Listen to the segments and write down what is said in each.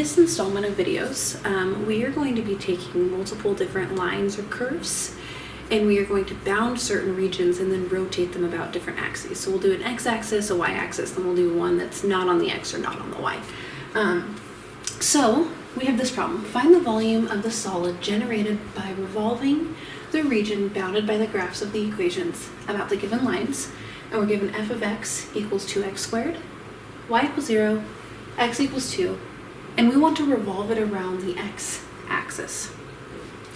this installment of videos, we are going to be taking multiple different lines or curves, and we are going to bound certain regions and then rotate them about different axes. So we'll do an x-axis, a y-axis, then we'll do one that's not on the x or not on the y. So we have this problem. Find the volume of the solid generated by revolving the region bounded by the graphs of the equations about the given lines, and we're given f of x equals 2x squared, y equals 0, x equals 2, and we want to revolve it around the x-axis.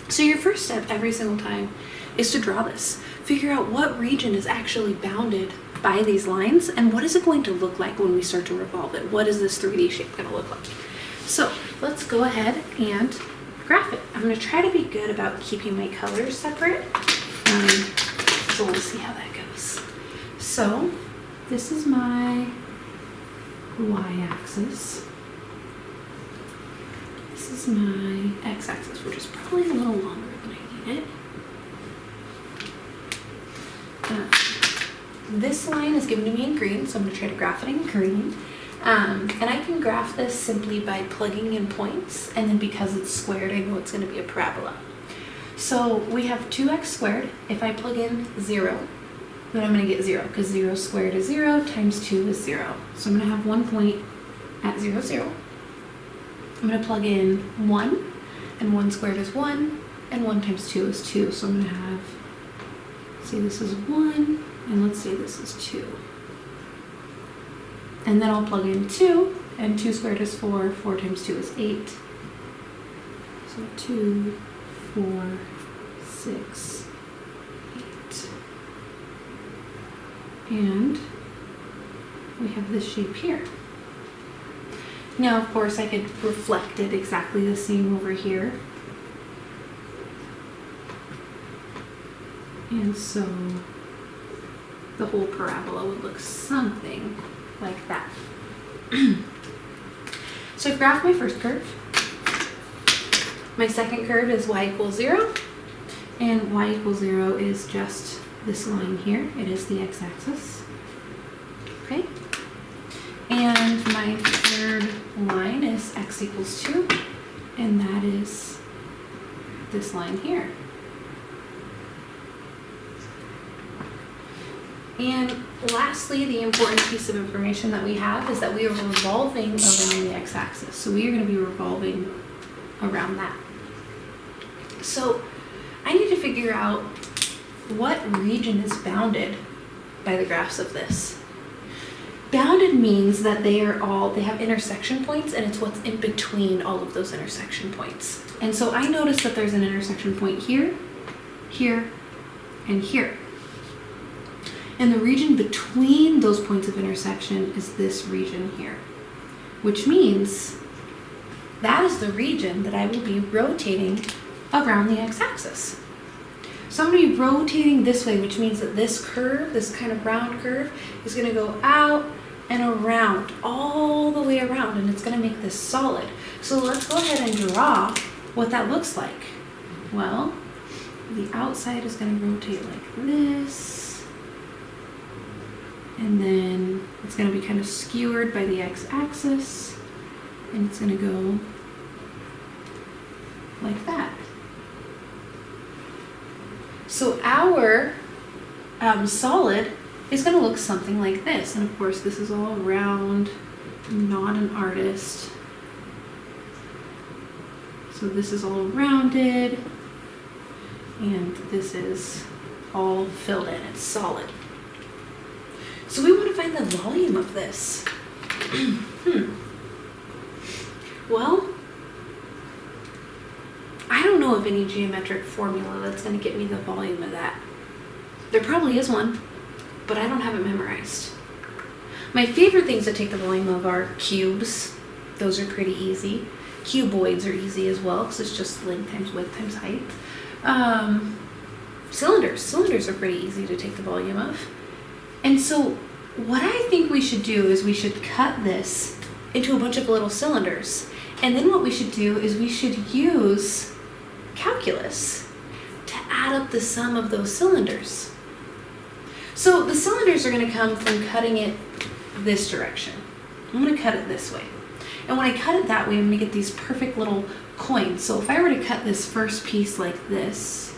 So your first step every single time is to draw this. Figure out what region is actually bounded by these lines and what is it going to look like when we start to revolve it. What is this 3D shape going to look like? So let's go ahead and graph it. I'm going to try to be good about keeping my colors separate. So we'll see how that goes. So this is my y-axis. This is my x-axis, which is probably a little longer than I need it. This line is given to me in green, so I'm going to try to graph it in green. And I can graph this simply by plugging in points, and then because it's squared, I know it's going to be a parabola. So we have 2x squared. If I plug in 0, then I'm going to get 0, because 0 squared is 0 times 2 is 0. So I'm going to have 1 point at 0, 0. I'm going to plug in 1, and 1 squared is 1, and 1 times 2 is 2. So I'm going to have, see, this is 1, and let's say this is 2. And then I'll plug in 2, and 2 squared is 4, 4 times 2 is 8. So 2, 4, 6, 8. And we have this shape here. Now, of course, I could reflect it exactly the same over here. And so the whole parabola would look something like that. So I've graphed my first curve. My second curve is y equals 0, and y equals 0 is just this line here. It is the x-axis. Okay. And my third line is x equals 2, and that is this line here. And lastly, the important piece of information that we have is that we are revolving around the x-axis. So we are going to be revolving around that. So I need to figure out what region is bounded by the graphs of this. Bounded means that they have intersection points, and it's what's in between all of those intersection points. And so I notice that there's an intersection point here, here, and here. And the region between those points of intersection is this region here, which means that is the region that I will be rotating around the x-axis. So I'm going to be rotating this way, which means that this curve, this kind of round curve, is going to go out and around, all the way around, and it's going to make this solid. So let's go ahead and draw what that looks like. Well, the outside is going to rotate like this. And then it's going to be kind of skewered by the x-axis, and it's going to go like that. So our solid is going to look something like this. And of course, this is all round, not an artist. So this is all rounded, and this is all filled in. It's solid. So we want to find the volume of this. Well, I don't know of any geometric formula that's going to get me the volume of that. There probably is one, but I don't have it memorized. My favorite things to take the volume of are cubes. Those are pretty easy. Cuboids are easy as well, because it's just length times width times height. Cylinders are pretty easy to take the volume of. And so what I think we should do is we should cut this into a bunch of little cylinders. And then what we should do is we should use calculus to add up the sum of those cylinders. So the cylinders are going to come from cutting it this direction. I'm going to cut it this way. And when I cut it that way, I'm going to get these perfect little coins. So if I were to cut this first piece like this,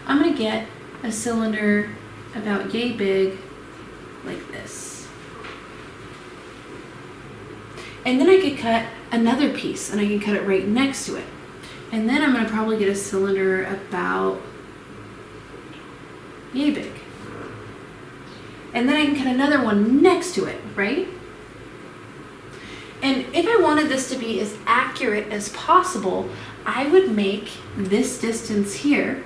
I'm going to get a cylinder about yay big like this. And then I could cut another piece, and I can cut it right next to it. And then I'm going to probably get a cylinder about yay big. And then I can cut another one next to it, right? And if I wanted this to be as accurate as possible, I would make this distance here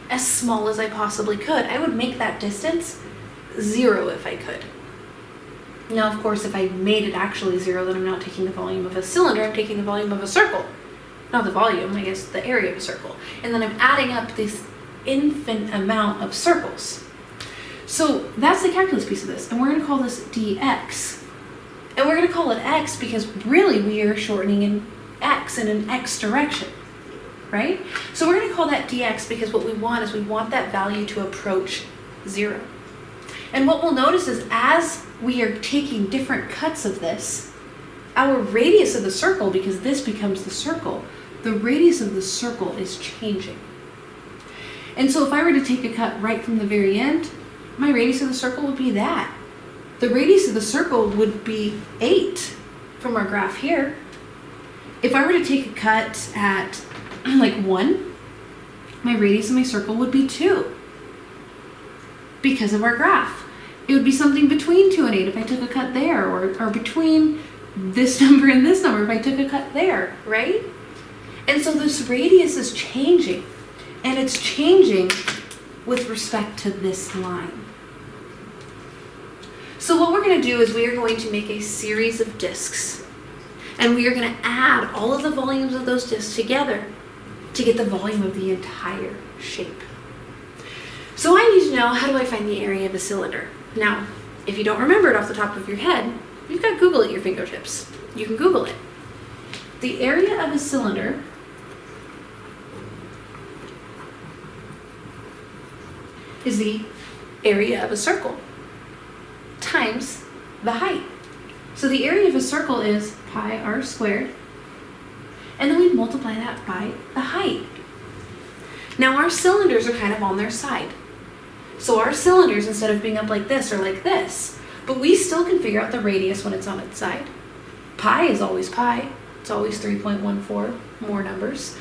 as small as I possibly could. I would make that distance 0 if I could. Now, of course, if I made it actually 0, then I'm not taking the volume of a cylinder, I'm taking the volume of a circle. Not the volume, I guess the area of a circle. And then I'm adding up this infinite amount of circles. So that's the calculus piece of this, and we're going to call this dx. And we're going to call it x because really we are shortening in x in an x direction, right? So we're going to call that dx because what we want is we want that value to approach 0. And what we'll notice is as we are taking different cuts of this, our radius of the circle, because this becomes the circle, the radius of the circle is changing. And so if I were to take a cut right from the very end, my radius of the circle would be that. The radius of the circle would be 8 from our graph here. If I were to take a cut at like 1, my radius of my circle would be 2 because of our graph. It would be something between 2 and 8 if I took a cut there, or between this number and this number if I took a cut there, right? And so this radius is changing, and it's changing with respect to this line. So what we're going to do is we are going to make a series of discs, and we are going to add all of the volumes of those discs together to get the volume of the entire shape. So I need to know, how do I find the area of a cylinder? Now, if you don't remember it off the top of your head, you've got Google at your fingertips. You can Google it. The area of a cylinder is the area of a circle times the height. So the area of a circle is pi r squared, and then we multiply that by the height. Now our cylinders are kind of on their side. So our cylinders, instead of being up like this, are like this, but we still can figure out the radius when it's on its side. Pi is always pi. It's always 3.14, more numbers.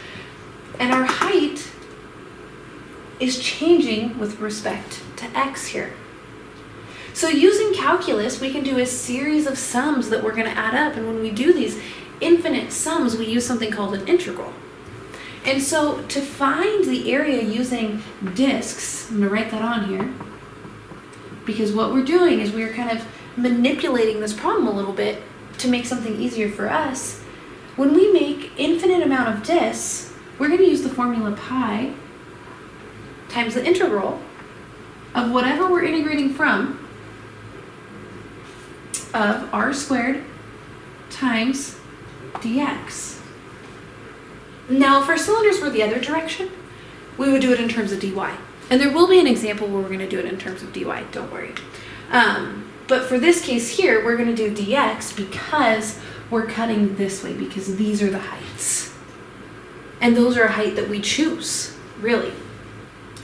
And our height is changing with respect to x here. So using calculus, we can do a series of sums that we're going to add up. And when we do these infinite sums, we use something called an integral. And so to find the area using discs, I'm going to write that on here, because what we're doing is we're kind of manipulating this problem a little bit to make something easier for us. When we make infinite amount of discs, we're going to use the formula pi times the integral of whatever we're integrating from of r squared times dx. Now, if our cylinders were the other direction, we would do it in terms of dy. And there will be an example where we're going to do it in terms of dy, don't worry. But for this case here, we're going to do dx because we're cutting this way, because these are the heights. And those are a height that we choose, really.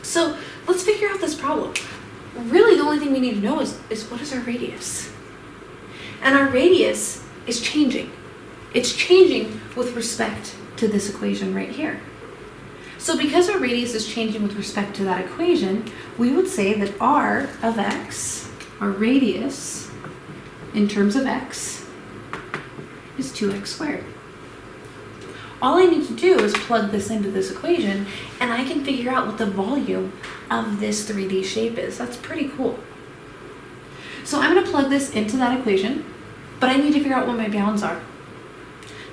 So let's figure out this problem. Really, the only thing we need to know is what is our radius? And our radius is changing. It's changing with respect to this equation right here. So because our radius is changing with respect to that equation, we would say that r of x, our radius in terms of x, is 2x squared. All I need to do is plug this into this equation, and I can figure out what the volume of this 3D shape is. That's pretty cool. So I'm going to plug this into that equation, but I need to figure out what my bounds are.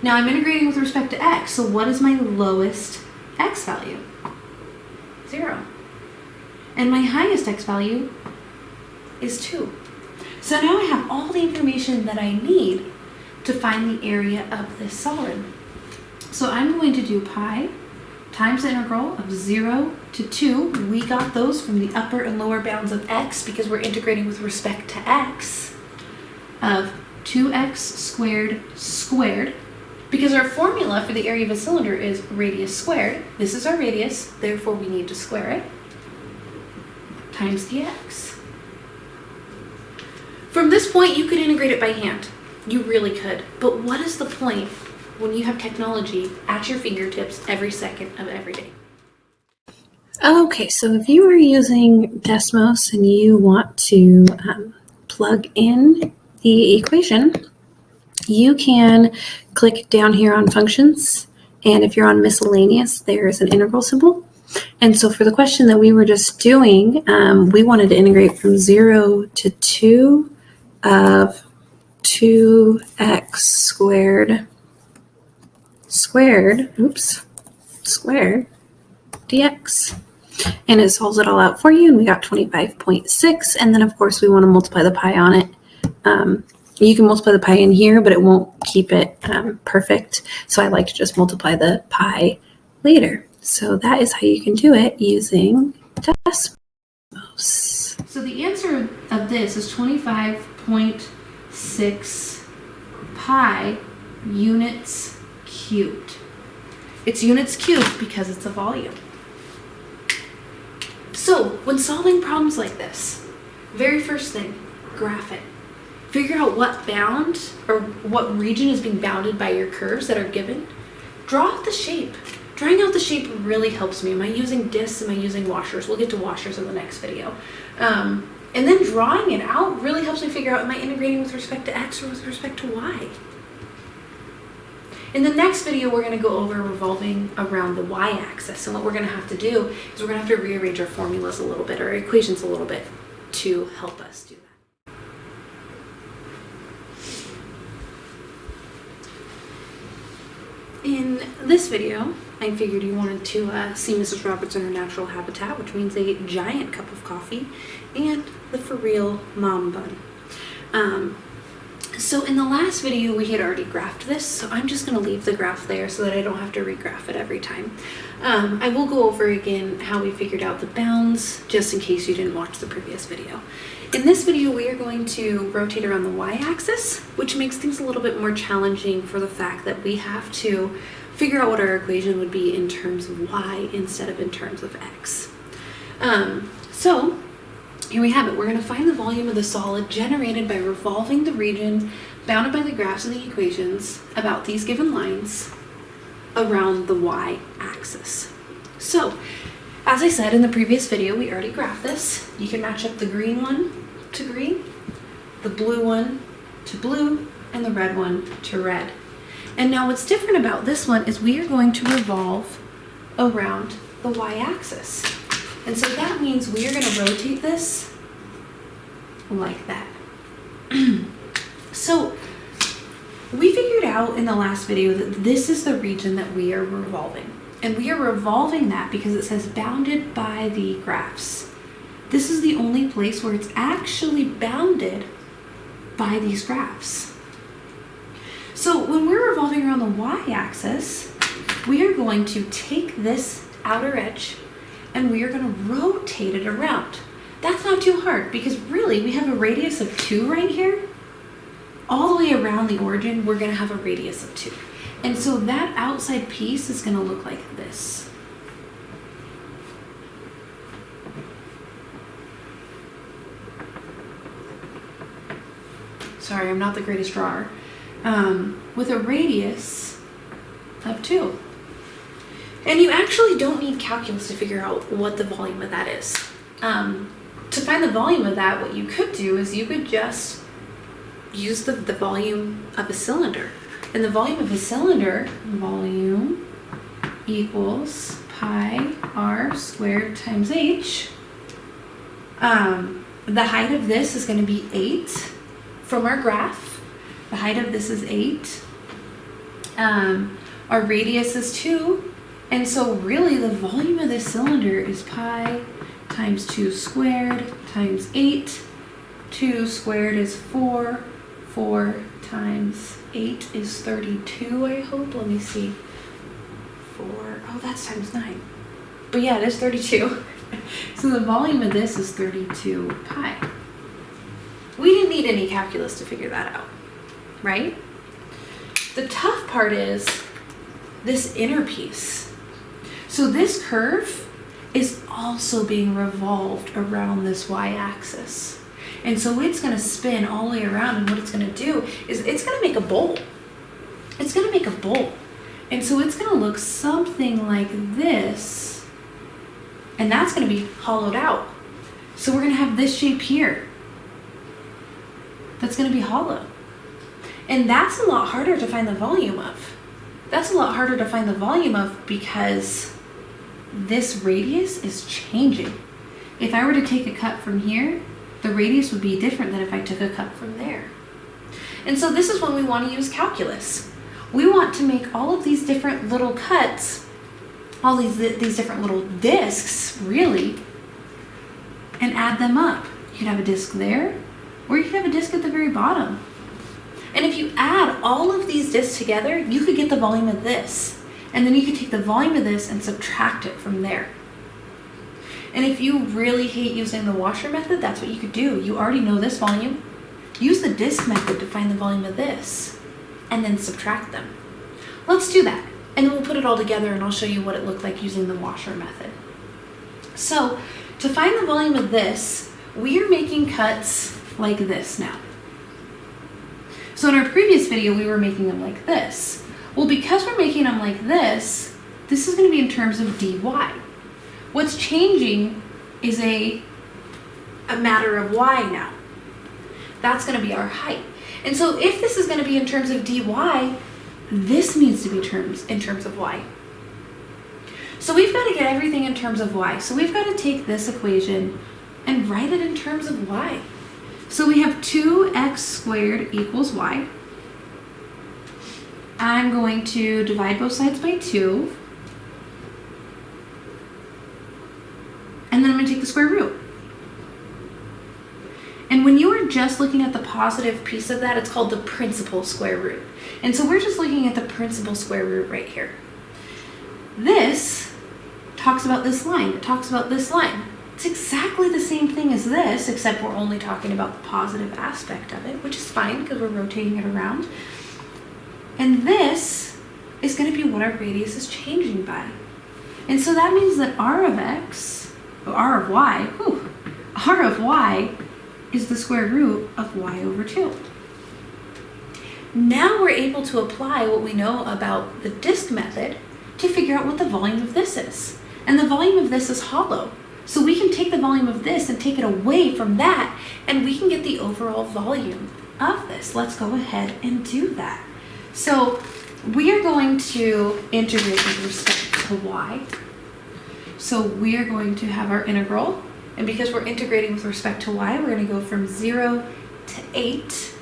Now I'm integrating with respect to x, so what is my lowest x value? 0. And my highest x value is 2. So now I have all the information that I need to find the area of this solid. So I'm going to do pi times the integral of 0 to 2. We got those from the upper and lower bounds of x because we're integrating with respect to x, of 2x squared squared Because our formula for the area of a cylinder is radius squared. This is our radius, therefore we need to square it, times dx. From this point, you could integrate it by hand. You really could. But what is the point when you have technology at your fingertips every second of every day? Okay, so if you are using Desmos and you want to plug in the equation, you can click down here on functions, and if you're on miscellaneous, there's an integral symbol. And so for the question that we were just doing, we wanted to integrate from 0 to 2 of 2x squared dx. And it solves it all out for you, and we got 25.6. And then, of course, we want to multiply the pi on it. You can multiply the pi in here, but it won't keep it perfect. So I like to just multiply the pi later. So that is how you can do it using Desmos. So the answer of this is 25.6 pi units cubed. It's units cubed because it's a volume. So when solving problems like this, very first thing, graph it. Figure out what bound or what region is being bounded by your curves that are given. Draw out the shape. Drawing out the shape really helps me. Am I using discs? Am I using washers? We'll get to washers in the next video. And then drawing it out really helps me figure out, am I integrating with respect to x or with respect to y? In the next video, we're going to go over revolving around the y-axis. And what we're going to have to do is we're going to have to rearrange our formulas a little bit, or equations a little bit, to help us do that. In this video, I figured you wanted to see Mrs. Roberts in her natural habitat, which means a giant cup of coffee and the for real mom bun. So in the last video, we had already graphed this, so I'm just going to leave the graph there so that I don't have to regraph it every time. I will go over again how we figured out the bounds, just in case you didn't watch the previous video. In this video, we are going to rotate around the y-axis, which makes things a little bit more challenging for the fact that we have to figure out what our equation would be in terms of y instead of in terms of x. So here we have it. We're going to find the volume of the solid generated by revolving the region bounded by the graphs of the equations about these given lines around the y-axis. So, as I said in the previous video, we already graphed this. You can match up the green one to green, the blue one to blue, and the red one to red. And now what's different about this one is we are going to revolve around the y-axis. And so that means we are going to rotate this like that. So we figured out in the last video that this is the region that we are revolving. And we are revolving that because it says bounded by the graphs. This is the only place where it's actually bounded by these graphs. So when we're revolving around the y-axis, we are going to take this outer edge and we are going to rotate it around. That's not too hard because really we have a radius of 2 right here. All the way around the origin, we're going to have a radius of 2. And so that outside piece is going to look like this. Sorry, I'm not the greatest drawer. With a radius of 2. And you actually don't need calculus to figure out what the volume of that is. To find the volume of that, what you could do is you could just use the volume of a cylinder. And the volume of a cylinder, volume equals pi r squared times h. The height of this is going to be 8 from our graph. The height of this is 8. Our radius is 2. And so really the volume of this cylinder is pi times 2 squared times 8. 2 squared is 4. 4 times 8 is 32, I hope. Let me see. 4. Oh, that's times 9. But yeah, it is 32. So the volume of this is 32 pi. We didn't need any calculus to figure that out, right? The tough part is this inner piece. So this curve is also being revolved around this y-axis. And so it's going to spin all the way around, and what it's going to do is it's going to make a bowl. It's going to make a bowl. And so it's going to look something like this, and that's going to be hollowed out. So we're going to have this shape here that's going to be hollow. And that's a lot harder to find the volume of. That's a lot harder to find the volume of because this radius is changing. If I were to take a cut from here, the radius would be different than if I took a cut from there. And so this is when we want to use calculus. We want to make all of these different little cuts, all these different little discs, really, and add them up. You could have a disc there, or you could have a disc at the very bottom. And if you add all of these discs together, you could get the volume of this. And then you could take the volume of this and subtract it from there. And if you really hate using the washer method, that's what you could do. You already know this volume. Use the disc method to find the volume of this, and then subtract them. Let's do that. And then we'll put it all together, and I'll show you what it looked like using the washer method. So to find the volume of this, we are making cuts like this now. So in our previous video, we were making them like this. Well, because we're making them like this is going to be in terms of dy. What's changing is a matter of y now. That's going to be our height. And so if this is going to be in terms of dy, this needs to be in terms of y. So we've got to get everything in terms of y. So we've got to take this equation and write it in terms of y. So we have 2x squared equals y. I'm going to divide both sides by 2. And then I'm going to take the square root. And when you are just looking at the positive piece of that, it's called the principal square root. And so we're just looking at the principal square root right here. This talks about this line. It talks about this line. It's exactly the same thing as this, except we're only talking about the positive aspect of it, which is fine because we're rotating it around. And this is going to be what our radius is changing by. And so that means that r of y is the square root of y over 2. Now we're able to apply what we know about the disk method to figure out what the volume of this is. And the volume of this is hollow. So we can take the volume of this and take it away from that, and we can get the overall volume of this. Let's go ahead and do that. So we are going to integrate with respect to y. So we are going to have our integral, and because we're integrating with respect to y, we're going to go from 0 to 8,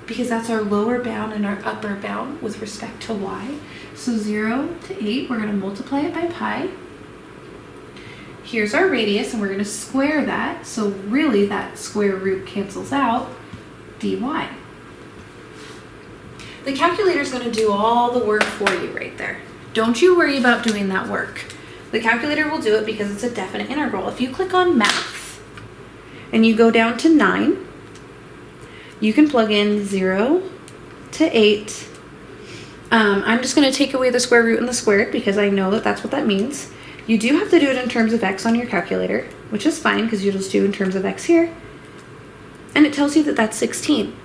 because that's our lower bound and our upper bound with respect to y. So 0 to 8, we're going to multiply it by pi. Here's our radius, and we're going to square that, so really that square root cancels out dy. The calculator is going to do all the work for you right there. Don't you worry about doing that work. The calculator will do it because it's a definite integral. If you click on math and you go down to 9, you can plug in 0 to 8. I'm just going to take away the square root and the squared because I know that that's what that means. You do have to do it in terms of x on your calculator, which is fine because you'll just do in terms of x here. And it tells you that that's 16.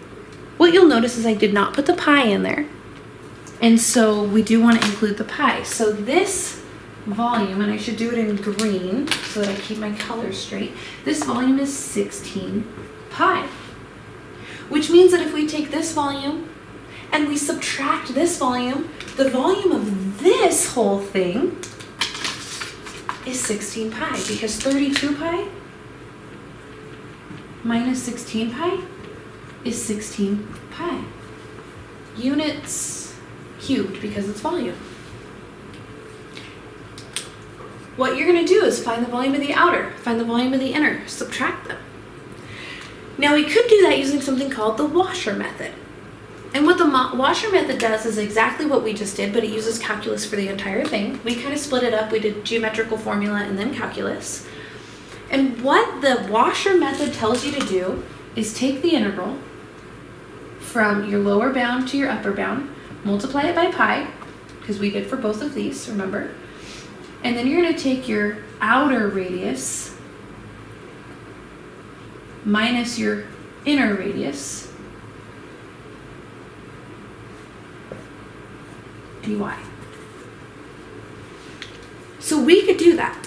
What you'll notice is I did not put the pi in there. And so we do want to include the pi. So this volume, and I should do it in green so that I keep my colors straight, this volume is 16 pi. Which means that if we take this volume and we subtract this volume, the volume of this whole thing is 16 pi, because 32 pi minus 16 pi is 16 pi. Units cubed because it's volume. What you're going to do is find the volume of the outer, find the volume of the inner, subtract them. Now we could do that using something called the washer method. And what the washer method does is exactly what we just did, but it uses calculus for the entire thing. We kind of split it up. We did geometrical formula and then calculus. And what the washer method tells you to do is take the integral from your lower bound to your upper bound, multiply it by pi, because we did for both of these, remember? And then you're going to take your outer radius minus your inner radius, dy. So we could do that.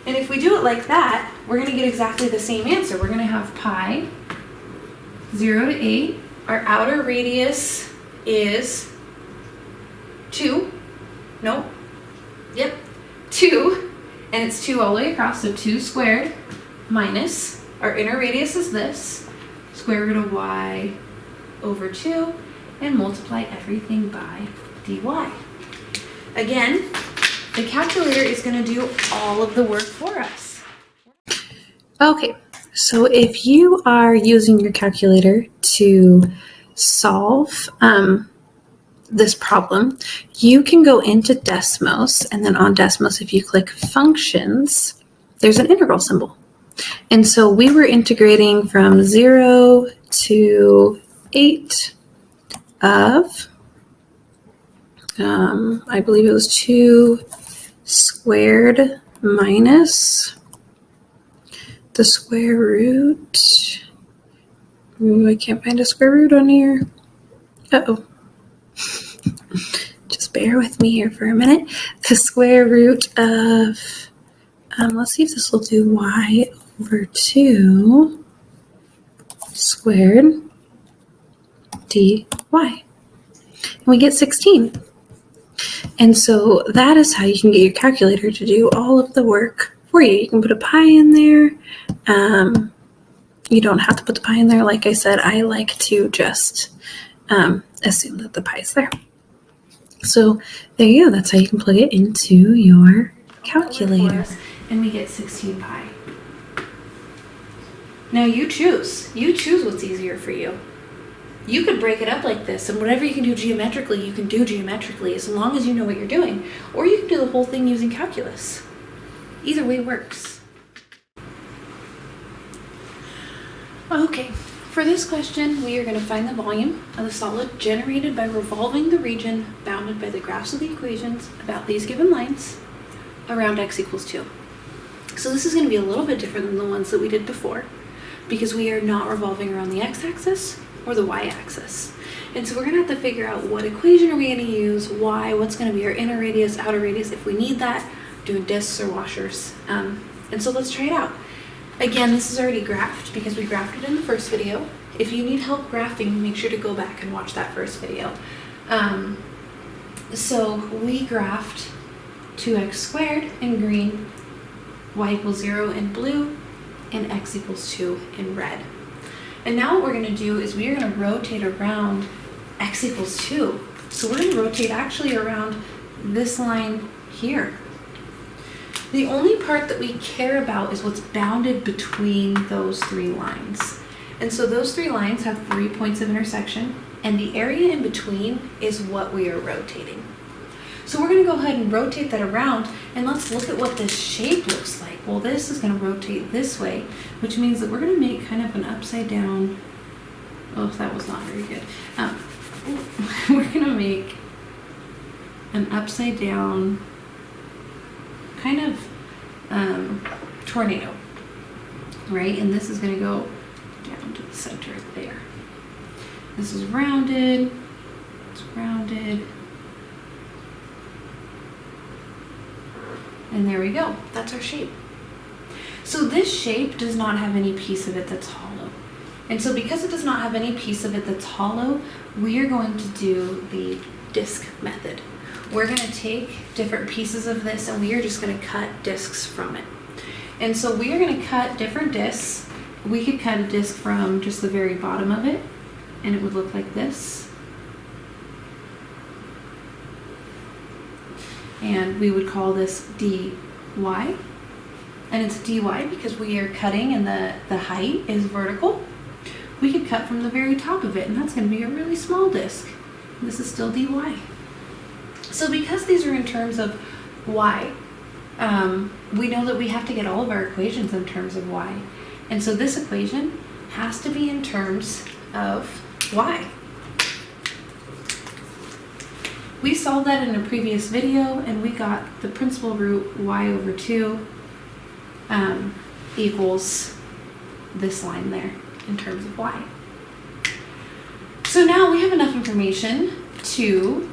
And if we do it like that, we're going to get exactly the same answer. We're going to have pi 0 to 8. Our outer radius is 2. Nope. Yep. 2. And it's 2 all the way across, so 2 squared minus, our inner radius is this, square root of y over 2, and multiply everything by dy. Again, the calculator is going to do all of the work for us. Okay, so if you are using your calculator to solve this problem, you can go into Desmos, and then on Desmos, if you click functions, there's an integral symbol. And so we were integrating from 0 to 8 of, I believe it was 2 squared minus the square root. Ooh, I can't find a square root on here. Uh-oh. Just bear with me here for a minute. The square root of, let's see if this will do y over 2 squared dy. And we get 16. And so that is how you can get your calculator to do all of the work for you. You can put a pi in there. You don't have to put the pi in there. Like I said, I like to just assume that the pi is there. So there you go. That's how you can plug it into your calculator. And we get 16 pi. Now you choose. You choose what's easier for you. You could break it up like this, and whatever you can do geometrically, you can do geometrically as long as you know what you're doing. Or you can do the whole thing using calculus. Either way works. Okay, for this question, we are going to find the volume of the solid generated by revolving the region bounded by the graphs of the equations about these given lines around x equals 2. So this is going to be a little bit different than the ones that we did before, because we are not revolving around the x-axis or the y-axis. And so we're going to have to figure out what equation are we going to use, why, what's going to be our inner radius, outer radius, if we need that, doing discs or washers. And so let's try it out. Again, this is already graphed because we graphed it in the first video. If you need help graphing, make sure to go back and watch that first video. So we graphed 2x squared in green, y equals 0 in blue, and x equals 2 in red. And now what we're going to do is we are going to rotate around x equals 2. So we're going to rotate actually around this line here. The only part that we care about is what's bounded between those 3 lines. And so those 3 lines have 3 points of intersection, and the area in between is what we are rotating. So we're going to go ahead and rotate that around, and let's look at what this shape looks like. Well, this is going to rotate this way, which means that we're going to make kind of an upside down, oh, that was not very good. We're going to make an upside down kind of tornado, right? And this is going to go down to the center there. This is rounded, it's rounded, and there we go. That's our shape. So this shape does not have any piece of it that's hollow. And so because it does not have any piece of it that's hollow, we are going to do the disc method. We're going to take different pieces of this and we are just going to cut discs from it. And so we are going to cut different discs. We could cut a disc from just the very bottom of it, and it would look like this. And we would call this dy. And it's dy because we are cutting and the height is vertical. We could cut from the very top of it, and that's going to be a really small disc. This is still dy. So because these are in terms of y, we know that we have to get all of our equations in terms of y. And so this equation has to be in terms of y. we solved that in a previous video, and we got the principal root y over 2 equals this line there in terms of y. So now we have enough information to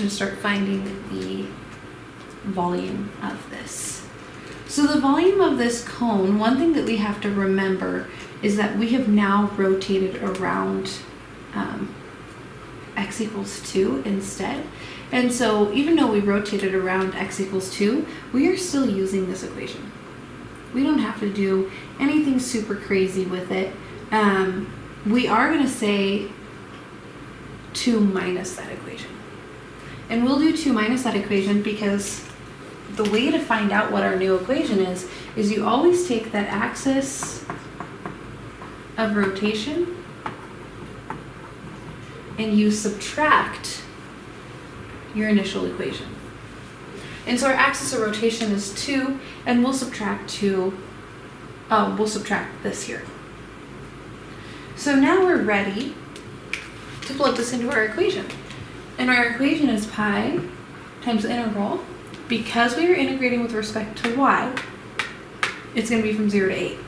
start finding the volume of this. So the volume of this cone, one thing that we have to remember is that we have now rotated around x equals 2 instead. And so even though we rotated around x equals 2, we are still using this equation. We don't have to do anything super crazy with it. We are going to say 2 minus that equation. And we'll do 2 minus that equation because the way to find out what our new equation is you always take that axis of rotation and you subtract your initial equation. And so our axis of rotation is 2, and we'll subtract this here. So now we're ready to plug this into our equation. And our equation is pi times the integral. Because we are integrating with respect to y, it's going to be from 0 to 8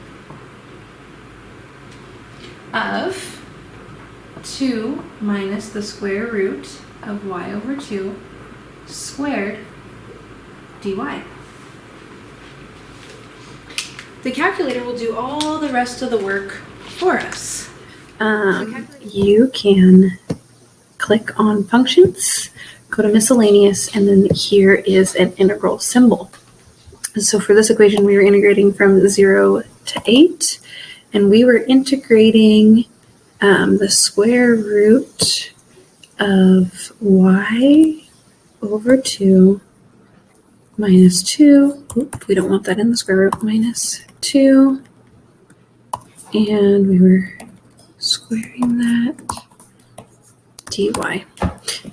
of 2 minus the square root of y over 2 squared dy. The calculator will do all the rest of the work for us. You can click on functions, go to miscellaneous, and then here is an integral symbol. So for this equation, we were integrating from 0 to 8, and we were integrating the square root of y over 2 minus 2. We don't want that in the square root, minus 2. And we were squaring that dy.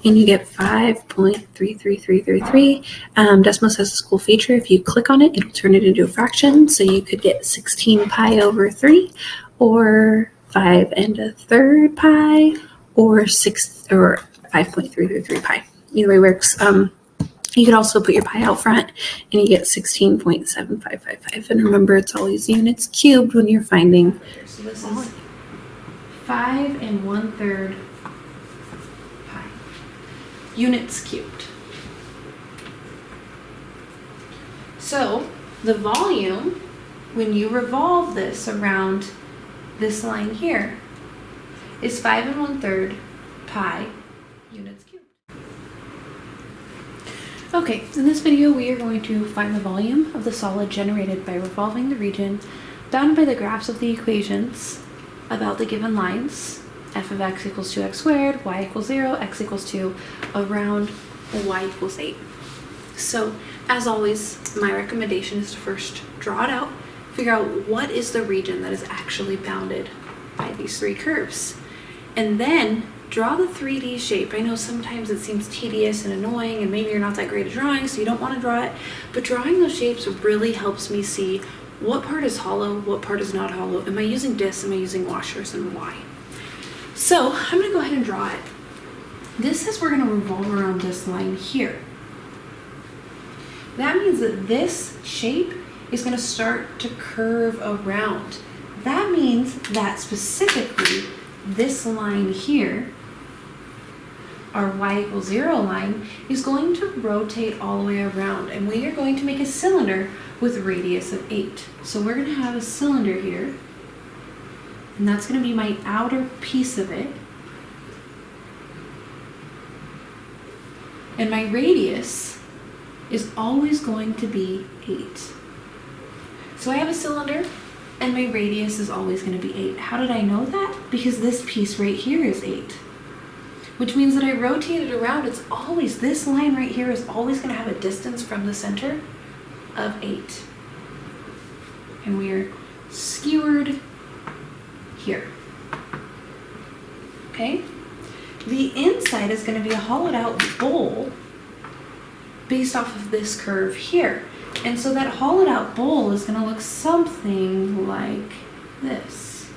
And you get 5.33333. Desmos has this cool feature. If you click on it, it'll turn it into a fraction. So you could get 16 pi over 3, or 5 1/3 pi, or 5.333 pi. Either way works. You could also put your pi out front, and you get 16.7555. And remember, it's always units cubed when you're finding. So this is 5 1/3 pi. Units cubed. So the volume, when you revolve this around this line here, is 5 1/3 pi units cubed. Okay, in this video we are going to find the volume of the solid generated by revolving the region bounded by the graphs of the equations about the given lines, f of x equals 2x squared, y equals 0, x equals 2, around y equals 8. So, as always, my recommendation is to first draw it out, figure out what is the region that is actually bounded by these three curves, and then draw the 3D shape. I know sometimes it seems tedious and annoying, and maybe you're not that great at drawing, so you don't want to draw it, but drawing those shapes really helps me see what part is hollow, what part is not hollow. Am I using discs? Am I using washers, and why? So I'm going to go ahead and draw it. This says we're going to revolve around this line here. That means that this shape is going to start to curve around. That means that specifically this line here, our y equals 0 line, is going to rotate all the way around, and we are going to make a cylinder with a radius of 8. So we're going to have a cylinder here, and that's going to be my outer piece of it. And my radius is always going to be 8. So I have a cylinder, and my radius is always going to be 8. How did I know that? Because this piece right here is 8. Which means that I rotate it around, it's always, this line right here is always going to have a distance from the center of 8. And we are skewered here. Okay? The inside is going to be a hollowed out bowl based off of this curve here. And so that hollowed out bowl is going to look something like this.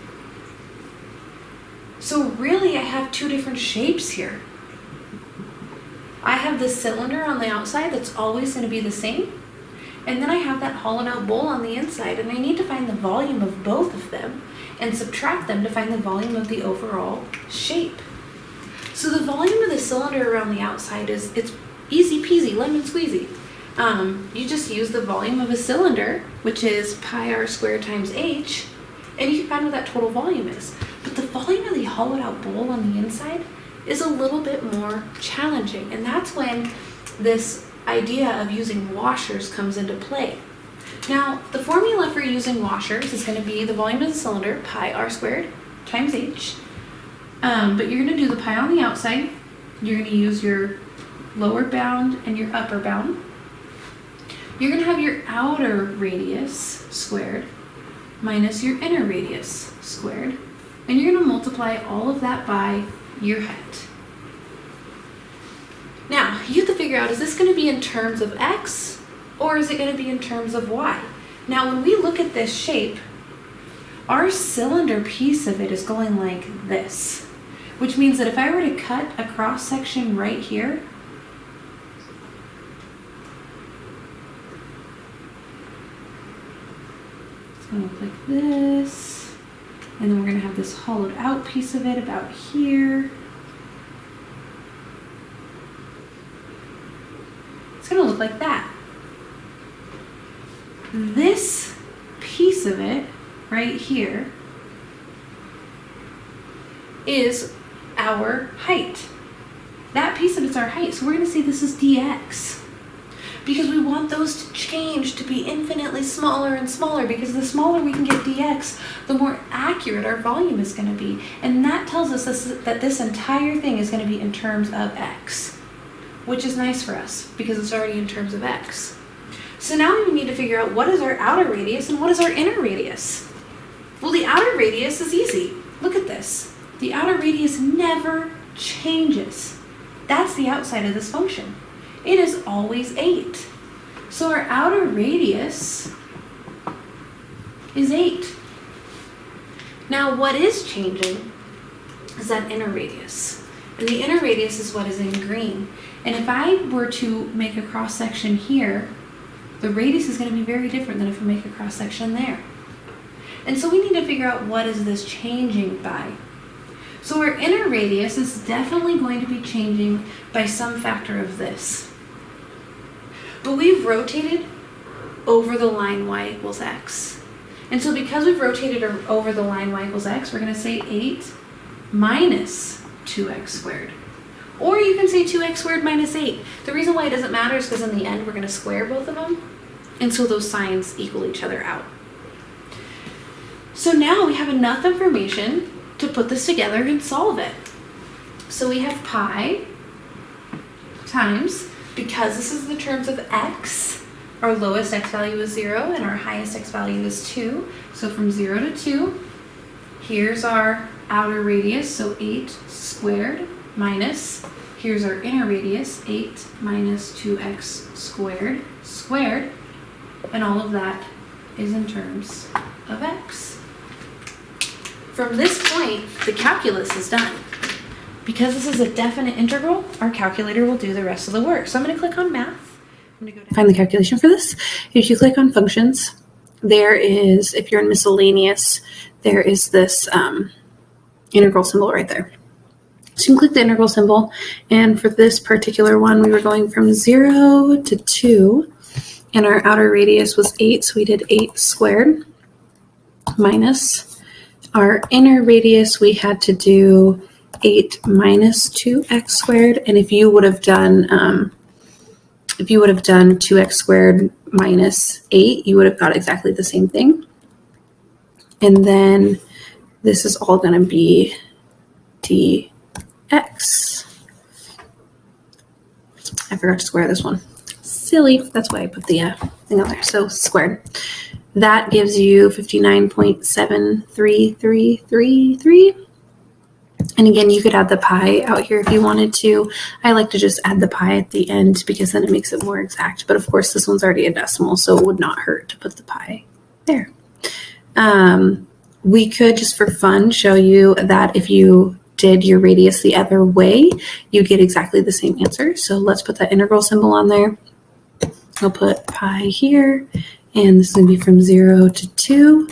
So really I have two different shapes here. I have the cylinder on the outside that's always going to be the same. And then I have that hollowed out bowl on the inside, and I need to find the volume of both of them and subtract them to find the volume of the overall shape. So the volume of the cylinder around the outside it's easy peasy, lemon squeezy. You just use the volume of a cylinder, which is pi r squared times h, and you can find what that total volume is. But the volume of the hollowed out bowl on the inside is a little bit more challenging, and that's when this idea of using washers comes into play. Now, the formula for using washers is going to be the volume of the cylinder, pi r squared times h. But you're going to do the pi on the outside. You're going to use your lower bound and your upper bound. You're going to have your outer radius squared minus your inner radius squared. And you're going to multiply all of that by your height. Now, you have to figure out, is this going to be in terms of x or is it going to be in terms of y? Now, when we look at this shape, our cylinder piece of it is going like this, which means that if I were to cut a cross section right here, it's going to look like this, and then we're going to have this hollowed out piece of it about here. It's going to look like that. This piece of it right here is our height. That piece of it's our height. So we're going to say this is dx, because we want those to change to be infinitely smaller and smaller, because the smaller we can get dx, the more accurate our volume is going to be. And that tells us that this entire thing is going to be in terms of x, which is nice for us because it's already in terms of x. So now we need to figure out what is our outer radius and what is our inner radius. Well, the outer radius is easy. Look at this. The outer radius never changes. That's the outside of this function. It is always 8. So our outer radius is 8. Now what is changing is that inner radius. And the inner radius is what is in green. And if I were to make a cross section here, the radius is going to be very different than if we make a cross section there. And so we need to figure out what is this changing by. So our inner radius is definitely going to be changing by some factor of this. But we've rotated over the line y equals x. And so because we've rotated over the line y equals x, we're going to say 8 minus 2x squared. Or you can say 2x squared minus 8. The reason why it doesn't matter is because in the end we're going to square both of them. And so those signs equal each other out. So now we have enough information to put this together and solve it. So we have pi times, because this is the terms of x, our lowest x value is 0 and our highest x value is 2. So from 0 to 2, here's our outer radius, so 8 squared, minus, here's our inner radius, 8 minus 2x squared, squared, and all of that is in terms of x. From this point, the calculus is done. Because this is a definite integral, our calculator will do the rest of the work. So I'm going to click on math. I'm going to go find the calculation for this. If you click on functions, there is, if you're in miscellaneous, there is this integral symbol right there. So you can click the integral symbol, and for this particular one, we were going from 0 to 2, and our outer radius was 8, so we did 8 squared minus our inner radius. We had to do 8 minus 2x squared, and if you would have done 2x squared minus 8, you would have got exactly the same thing. And then this is all going to be dx. I forgot to square this one. Silly. That's why I put the thing on there. So squared. That gives you 59.73333. And again, you could add the pi out here if you wanted to. I like to just add the pi at the end because then it makes it more exact. But of course, this one's already a decimal, so it would not hurt to put the pi there. We could, just for fun, show you that if you did your radius the other way, you get exactly the same answer. So let's put that integral symbol on there. I'll put pi here, and this is going to be from 0 to 2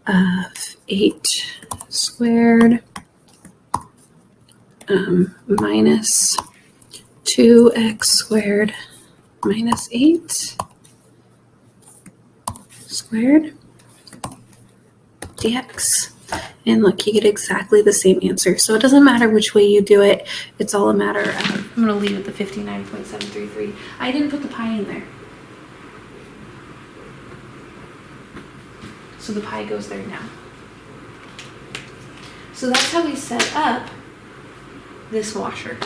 of 8 squared minus 2x squared minus 8 squared dx. And look, you get exactly the same answer. So it doesn't matter which way you do it. It's all a matter of, I'm going to leave it the 59.733. I didn't put the pi in there. So the pi goes there now. So that's how we set up this washer.